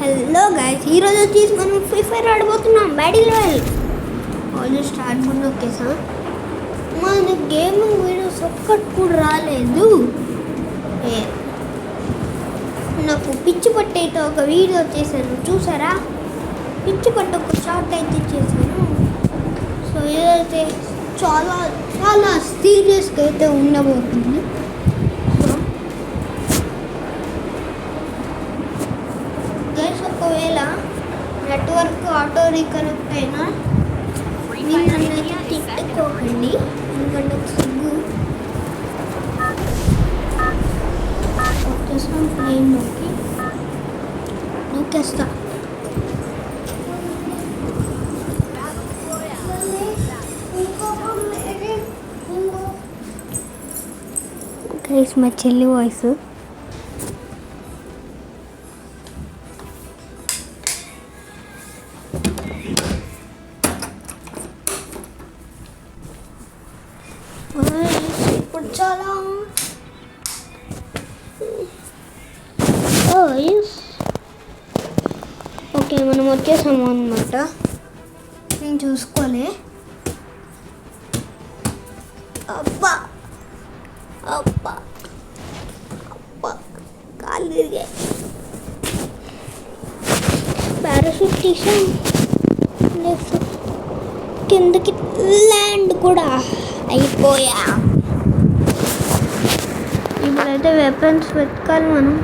Hello guys, ఈరోజు వచ్చేసి మనం ఫ్రీ ఫైర్ ఆడబోతున్నాం. బ్యాటిల్ రాయల్ ఆల్రెడీ స్టార్ట్ కూడా నొక్కేసాం. మన గేమింగ్ వీడియోస్ ఒక్కటి కూడా రాలేదు. నాకు పిచ్చి పట్టి అయితే ఒక వీడియో చేశాను, చూసారా? పిచ్చి పట్టి ఒక షార్ట్ అయితే చేశాను. సో ఇదైతే చాలా చాలా సీరియస్గా అయితే ఉండబోతుంది. ఒకవేళ నెట్వర్క్ ఆటో రీకనెక్ట్ అయినా మీరు తిట్టుకోకండి, ఎందుకంటే సిగ్గు వచ్చేస్తాం. ప్లేన్లోకి నొక్కేస్తా. గైస్, మా చెల్లి వాయిస్. ఇప్పుడు చాలా ఓకే, మనం వచ్చేసాము అన్నమాట. నేను చూసుకోలే. అబ్బా అబ్బా అబ్బా కాలు తిరిగాయి. పారాషూట్ తీసాం, కిందకి ల్యాండ్ కూడా అయిపోయా. ఇప్పుడైతే వెపన్స్ వెతకాలి మనం.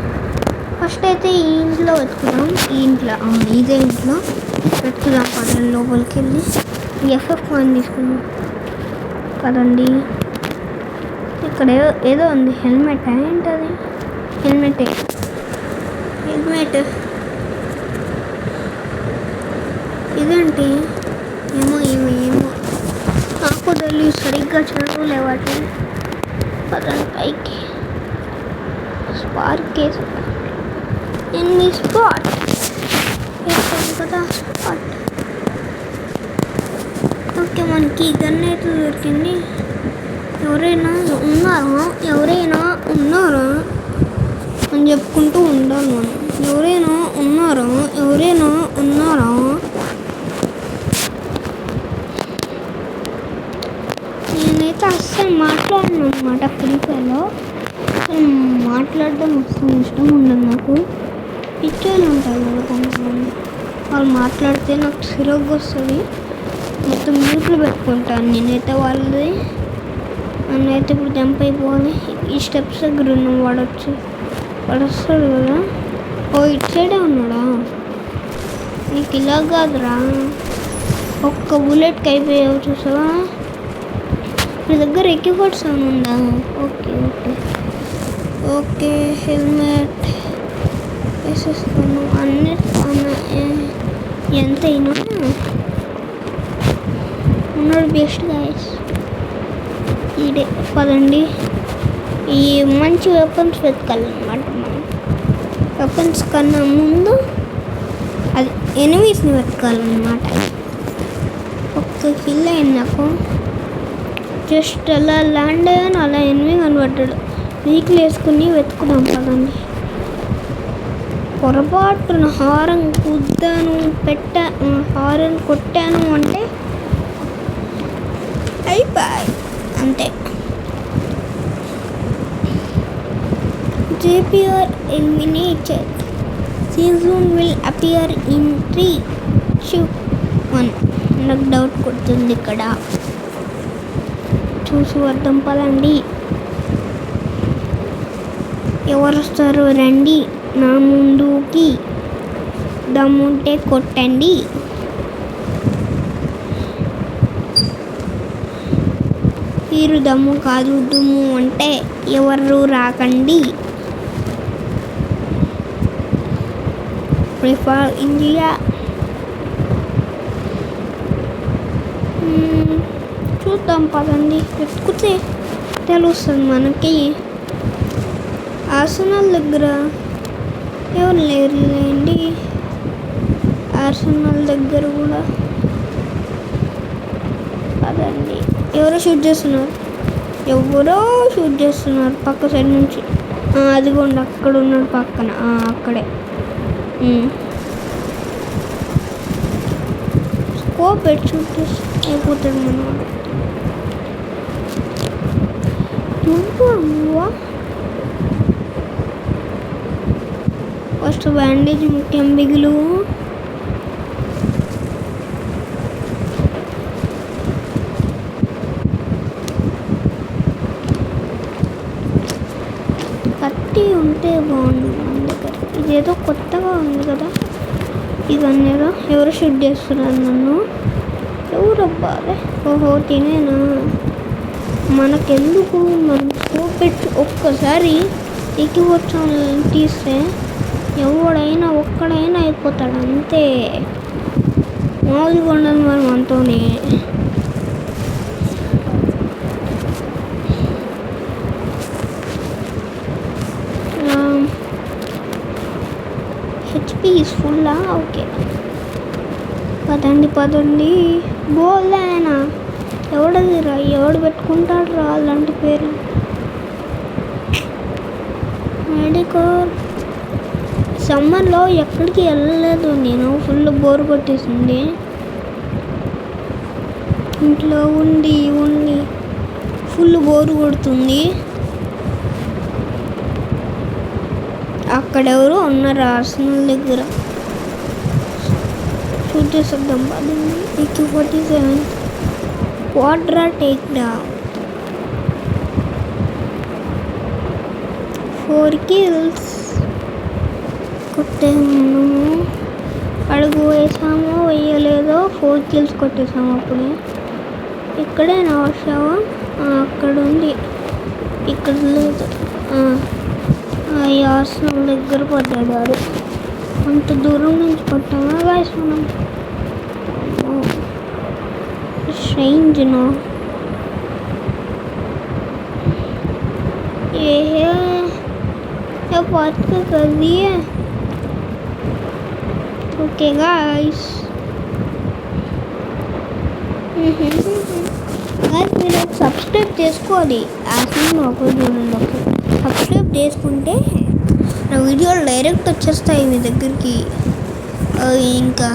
ఫస్ట్ అయితే ఈ ఇంట్లో వెతుకుదాం. ఇదే ఇంట్లో వెతుకుదాం. పదండి, లోపలికి వెళ్ళి ఎఫ్ఎఫ్ కాయిన్ తీసుకుందాం. పదండి. ఇక్కడ ఏదో ఉంది. హెల్మెట్ ఏంటది? హెల్మెట్ ఇదేంటి? ఏమో నాకు తెలియదు, సరిగ్గా చదవలేవాటి. పదండి పైకి. స్పార్క్ ఎన్ని స్పాట్ కదా స్పాట్. ఓకే, మనకి గన్ అయితే దొరికింది. ఎవరైనా ఉన్నారా అని చెప్పుకుంటూ ఉండాలి మనం. ఎవరైనా ఉన్నారా? నేనైతే అస్సలు మాట్లాడను అనమాట. ఫ్రీ ఫైర్లో మాట్లాడడం అస్సలు ఇష్టం ఉండదు నాకు. పిచ్చోళ్ళు ఉంటారు కదా కొంతమంది, వాళ్ళు మాట్లాడితే నాకు సిరగ్గా వస్తుంది. మొత్తం మ్యూట్లో పెట్టుకుంటాను నేనైతే వాళ్ళది. నన్నైతే ఇప్పుడు జంప్ అయిపోవాలి. ఈ స్టెప్స్ దగ్గర ఉన్న వాడు వస్తాడు కదా. ఇటు సైడే ఉన్నాడా? నీకు ఇలా కాదురా, ఒక్క బుల్లెట్కి అయిపోయావు చూసావా? మీ దగ్గర ఎక్విప్మెంట్స్ ఏమైనా ఉందా? ఓకే హెల్మెట్ వేసేస్తాను. ఎంతైనా ఉన్నాడు బెస్ట్ గైస్. ఇదే పదండి. ఈ మంచి వెపన్స్ వెతకాలన్నమాట మనం. వెపన్స్ కన్నా ముందు అది ఎనిమీస్ని వెతకాలన్నమాట. ఒక్క కిల్ అయింది నాకు. జస్ట్ అలా ల్యాండ్ అయ్యాను, అలా ఎనిమి కనబడ్డాడు. వీక్లు వేసుకుని వెతుకుదాం పదండి. పొరపాటున హారన్ హారన్ కొట్టాను అంటే అయిపోయి అంతే. JPR eliminated. Season will appear in 3, 2, 1. నాకు డౌట్ కొడుతుంది ఇక్కడ. చూసి వద్దాం పదండి. ఎవరు వస్తారు రండి నా ముందుకి. దమ్ముంటే కొట్టండి. మీరు దమ్ము కాదు దుమ్ము అంటే ఎవరు రాకండి. Prefer India. చూద్దాం పదండి. వెతుకుతే తెలుస్తుంది మనకి. ఆర్సెనల్ దగ్గర ఎవరు లేరులేండి. ఆర్సెనల్ దగ్గర కూడా పదండి. ఎవరో షూట్ చేస్తున్నారు పక్క సైడ్ నుంచి. అదిగోండి అక్కడ ఉన్నాడు పక్కన, అక్కడే. పెట్టి షూట్ అయిపోతాడు మనవాడు. నువ్వు ఫస్ట్ బ్యాండేజ్ ముఖ్యం బిగులు. కత్తి ఉంటే బాగుంది మన దగ్గర. ఇదేదో కొత్తగా ఉంది కదా, ఇవన్నీ ఎవరు షూట్ చేస్తున్నారు నన్ను? ఎవరబ్బా? ఓహో తినేనా? మనకెందుకు? మనం చూపెట్టి ఒక్కసారి ఎక్కివచ్చు తీస్తే ఎవడైనా ఒక్కడైనా అయిపోతాడు అంతే. మామూలుగా ఉండదు మరి మనతోనే. HP is ఫుల్లా? ఓకే పదండి. బోల్లేనా? ఎవడది రా? ఎవడు పెట్టుకుంటాడు రా అలాంటి పేరు? మెడికోర్. సమ్మర్లో ఎక్కడికి వెళ్ళలేదు నేను, ఫుల్ బోర్ కొట్టేసింది. ఇంట్లో ఉండి ఫుల్ బోర్ కొడుతుంది. అక్కడెవరు ఉన్నారు ఆర్సనల్ దగ్గర. షూట్ చేసేద్దాం పదండి. AK-47 quadra take down. 4 kills కొట్టేసాము. అడుగు వేసామో వేయలేదో 4 kills కొట్టేసాము. అప్పుడే ఇక్కడే నా వర్షావా అక్కడ ఉంది, ఇక్కడ లేదు. ఈ ఆర్సనల్ దగ్గర పడ్డాడు వాడు. అంత దూరం నుంచి పట్టామా గాయస్ మనం? Strange no. बात कर दिए. ओके गाइस, మీరు సబ్స్క్రైబ్ చేసుకోవాలి. యాక్చువల్లీ నాకు చూడండి, సబ్స్క్రైబ్ చేసుకుంటే నా వీడియోలు డైరెక్ట్ వచ్చేస్తాయి మీ దగ్గరికి. ఇంకా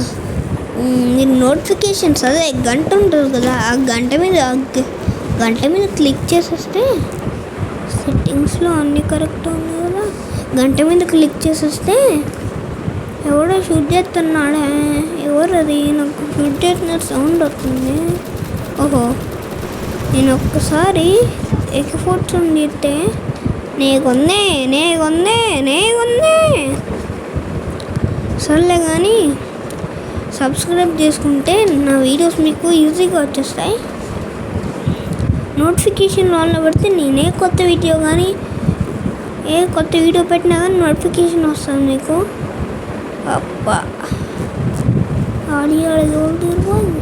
మీరు నోటిఫికేషన్స్ అదే గంట ఉంటుంది కదా, ఆ గంట మీద క్లిక్ చేసేస్తే సెట్టింగ్స్లో అన్నీ కరెక్ట్ ఉన్నాయి కదా, గంట మీద క్లిక్ చేసేస్తే ఎవడో షూట్ చేస్తున్నాడా? ఎవరు అది? నాకు షూట్ చేసిన సౌండ్ వస్తుంది. ఓహో, నేను ఒక్కసారి AK-47 తీస్తే నేకొందే. సర్లే కానీ సబ్స్క్రైబ్ చేసుకుంటే నా వీడియోస్ మీకు ఈజీగా వచ్చేస్తాయి. నోటిఫికేషన్ ఆన్లో పెడితే నేనే కొత్త వీడియో పెట్టినా కానీ నోటిఫికేషన్ వస్తుంది మీకు. అబ్బా ఆడియో తీరిపోయింది.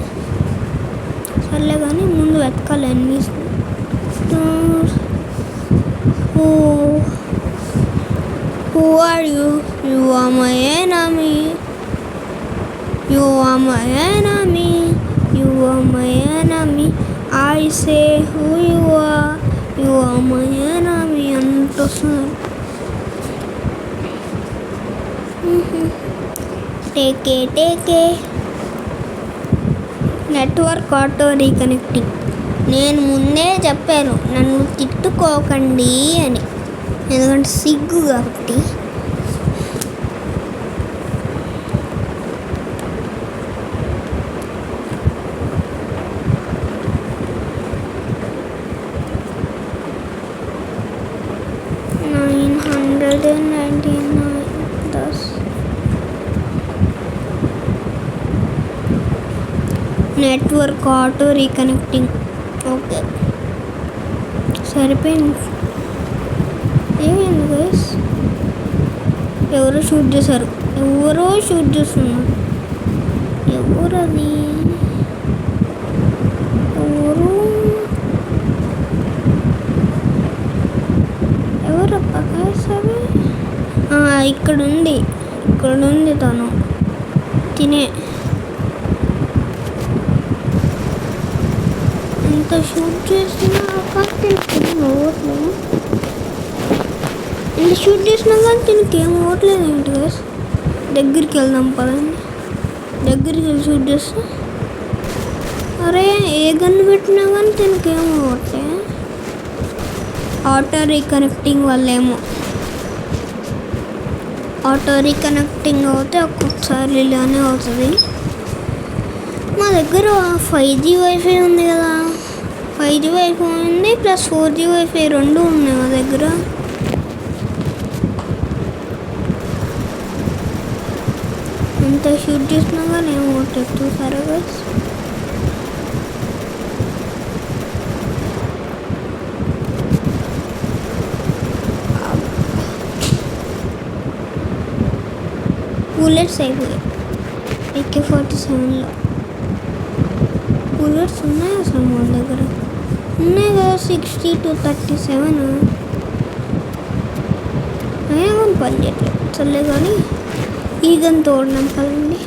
సర్లే కానీ ముందు వెతకాలి enemies. Who are you? You are my enemy. You are my enemy. You are my enemy. I say who you are. You are my enemy. అంటొస్తున్నారు. టేకే నెట్వర్క్ ఆటో రీకనెక్టింగ్. నేను ముందే చెప్పాను నన్ను తిట్టుకోకండి అని, ఎందుకంటే సిగ్గు కాబట్టి. Network auto reconnecting. ఓకే సరిపోయింది. ఏమైంది గైస్? ఎవరో షూట్ చేస్తున్నారు. ఎవరది? ఎవరప్పా గైస్ అవి? ఇక్కడ ఉంది తను తినే. ఎంత షూట్ చేసినా కానీ అవ్వట్లేదు. ఎంత షూట్ చేసినా కానీ దీనికి ఏం అవ్వట్లేదు ఏంటి గైస్? దగ్గరికి వెళ్దాం పదండి. దగ్గరికి వెళ్ళి షూట్ చేస్తే అరే ఏ గన్ పెట్టినా కానీ దీనికేమో ఒకటే ఆటో రీకనెక్టింగ్ వల్లేమో. ఆటో రీకనెక్టింగ్ అవుతే ఒక్కొక్కసారి ఇలానే అవుతుంది. మా దగ్గర 5G వైఫై ఉంది కదా, 5G వైఫై ఉంది ప్లస్ 4G వైఫై రెండు ఉన్నాయి మా దగ్గర. ఎంత షూట్ చేసినా కానీ ఏమో ఒకటి చూసారా గైస్. బుల్లెట్స్ అయిపోయాయి AK-47లో. బుల్లెట్స్ ఉన్నాయి అసలు మన దగ్గర ఉన్నాయి కదా 60 to 37. అయినా కానీ పని చేయట్లేదు చల్లే. కానీ ఈ గన్ తోడినాం కదండి,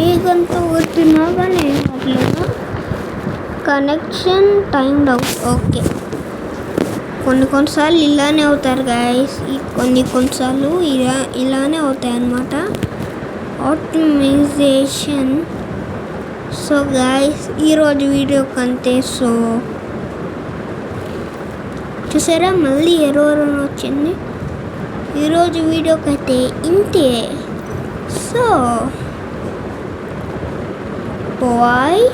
ఏ గన్తో కొట్టినా కానీ ఏం కావట్లేదు. Connection timed out. ఓకే, కొన్నిసార్లు ఇలానే అవుతారు గాయస్, కొన్నిసార్లు ఇలానే అవుతాయి అన్నమాట ఆప్టిమైజేషన్. సో గాయస్ ఈరోజు వీడియో కంటే సో చూసారా మళ్ళీ ఎర్రర్ వచ్చింది. ఈరోజు వీడియోకి అయితే ఇంతే. సో బాయ్,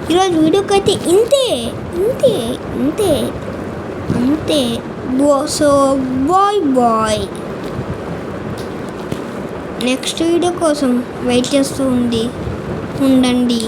ఈరోజు వీడియోకి అయితే ఇంతే ఇంతే ఇంతే అంతే. So bye bye. Next video కోసం వెయిట్ చేస్తూ ఉండండి.